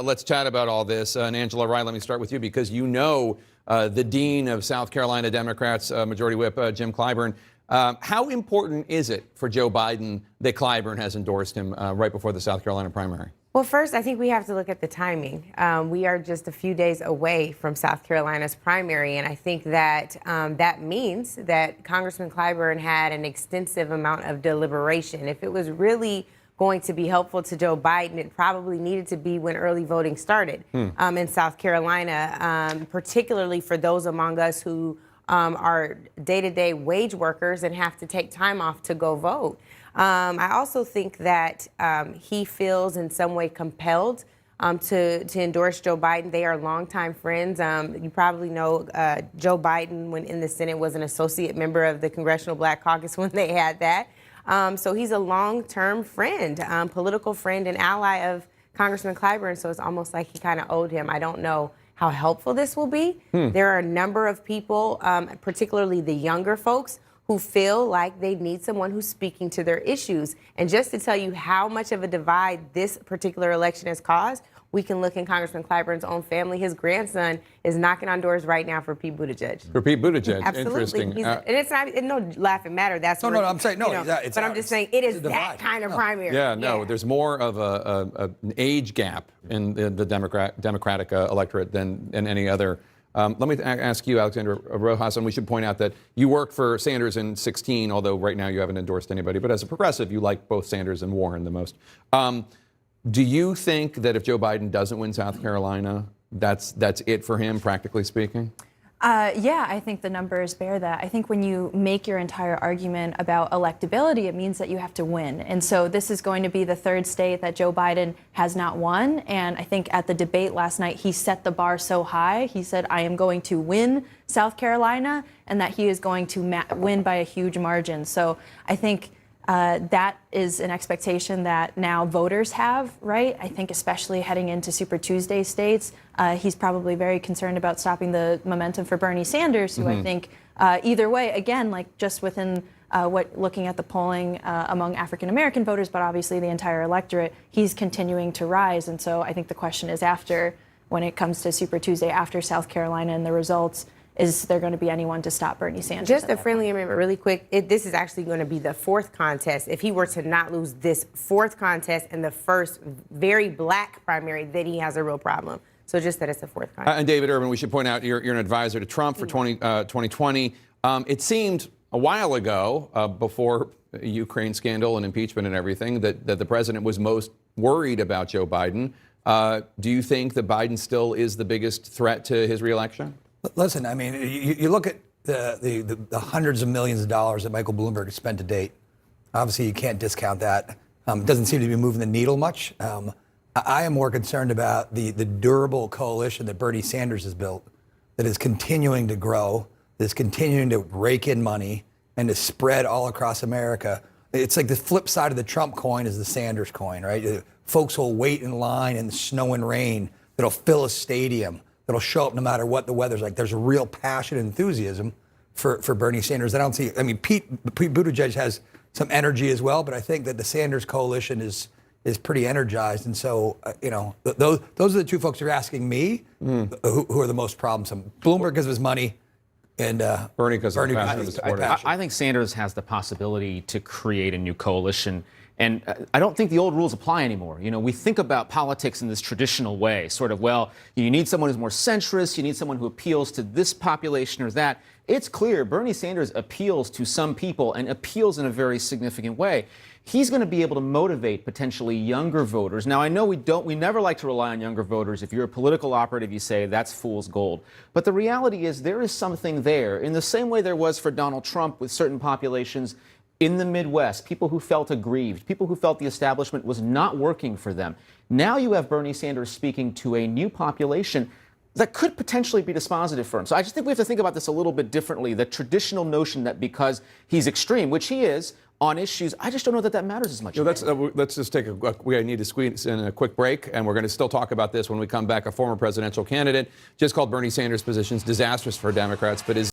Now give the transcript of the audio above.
Let's chat about all this. And Angela Rye, let me start with you because you know the dean of South Carolina Democrats, Majority Whip Jim Clyburn. How important is it for Joe Biden that Clyburn has endorsed him right before the South Carolina primary? Well, first, I think we have to look at the timing. We are just a few days away from South Carolina's primary, and I think that that means that Congressman Clyburn had an extensive amount of deliberation. If it was really going to be helpful to Joe Biden, it probably needed to be when early voting started in South Carolina, particularly for those among us who are day-to-day wage workers and have to take time off to go vote. I also think that he feels in some way compelled to endorse Joe Biden. They are longtime friends. You probably know Joe Biden, when in the Senate, was an associate member of the Congressional Black Caucus when they had that. So he's a long-term friend, political friend and ally of Congressman Clyburn. So it's almost like he kind of owed him. I don't know how helpful this will be. There are a number of people, particularly the younger folks, who feel like they need someone who's speaking to their issues. And just to tell you how much of a divide this particular election has caused, we can look in Congressman Clyburn's own family. His grandson is knocking on doors right now for Pete Buttigieg. For Pete Buttigieg, absolutely. Interesting. And it's not no laughing matter. That's no. I'm saying no. You know, it's, but I'm just saying it is that kind of primary. Yeah, no. There's more of an age gap in the Democratic electorate than any other. Let me ask you, Alexandra Rojas, and we should point out that you worked for Sanders in 2016, although right now you haven't endorsed anybody. But as a progressive, you like both Sanders and Warren the most. Do you think that if Joe Biden doesn't win South Carolina, that's it for him, practically speaking? Yeah, I think the numbers bear that. I think when you make your entire argument about electability, it means that you have to win. And so this is going to be the third state that Joe Biden has not won. And I think at the debate last night, he set the bar so high. He said, I am going to win South Carolina, and that he is going to win by a huge margin. So I think that is an expectation that now voters have, right? I think especially heading into Super Tuesday states, he's probably very concerned about stopping the momentum for Bernie Sanders, who I think either way, again, like just within looking at the polling among African-American voters, but obviously the entire electorate, he's continuing to rise. And so I think the question is when it comes to Super Tuesday, after South Carolina and the results, is there going to be anyone to stop Bernie Sanders? Just a friendly amendment really quick. This is actually going to be the fourth contest. If he were to not lose this fourth contest and the first very black primary, then he has a real problem. So just that it's the fourth contest. And David Urban, we should point out you're an advisor to Trump for 2020. It seemed a while ago, before Ukraine scandal and impeachment and everything, that the president was most worried about Joe Biden. Do you think that Biden still is the biggest threat to his reelection? Listen, I mean, you look at the hundreds of millions of dollars that Michael Bloomberg has spent to date. Obviously, you can't discount that. It doesn't seem to be moving the needle much. I am more concerned about the durable coalition that Bernie Sanders has built, that is continuing to grow, that is continuing to rake in money and to spread all across America. It's like the flip side of the Trump coin is the Sanders coin, right? Folks will wait in line in the snow and rain that'll fill a stadium. That'll show up no matter what the weather's like. There's a real passion and enthusiasm for Bernie Sanders. I mean, Pete Buttigieg has some energy as well, but I think that the Sanders coalition is pretty energized. And so, those are the two folks who are asking me who are the most problemsome. Bloomberg because of his money, and Bernie because of his passion. I think Sanders has the possibility to create a new coalition. And I don't think the old rules apply anymore. You know, we think about politics in this traditional way, sort of, well, you need someone who's more centrist, you need someone who appeals to this population or that. It's clear Bernie Sanders appeals to some people and appeals in a very significant way. He's going to be able to motivate potentially younger voters. Now, I know we never like to rely on younger voters. If you're a political operative, you say that's fool's gold. But the reality is there is something there in the same way there was for Donald Trump with certain populations in the Midwest, people who felt aggrieved, people who felt the establishment was not working for them. Now you have Bernie Sanders speaking to a new population that could potentially be dispositive for him. So I just think we have to think about this a little bit differently. The traditional notion that because he's extreme, which he is, on issues, I just don't know that that matters as much. Let's just take we need to squeeze in a quick break, and we're going to still talk about this when we come back. A former presidential candidate just called Bernie Sanders' positions disastrous for Democrats, but is